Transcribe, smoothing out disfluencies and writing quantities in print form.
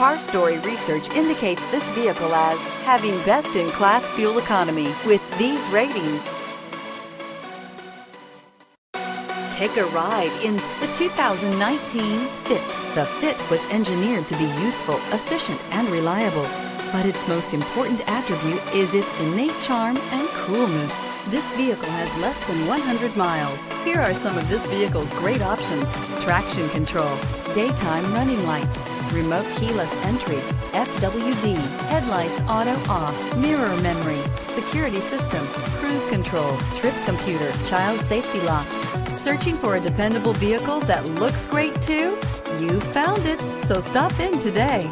Car Story research indicates this vehicle as having best-in-class fuel economy with these ratings. Take a ride in the 2019 Fit. The Fit was engineered to be useful, efficient, and reliable. But its most important attribute is its innate charm and coolness. This vehicle has less than 100 miles. Here are some of this vehicle's great options: traction control, daytime running lights, remote keyless entry, FWD, headlights auto off, mirror memory, security system, cruise control, trip computer, child safety locks. Searching for a dependable vehicle that looks great too? You found it, so stop in today.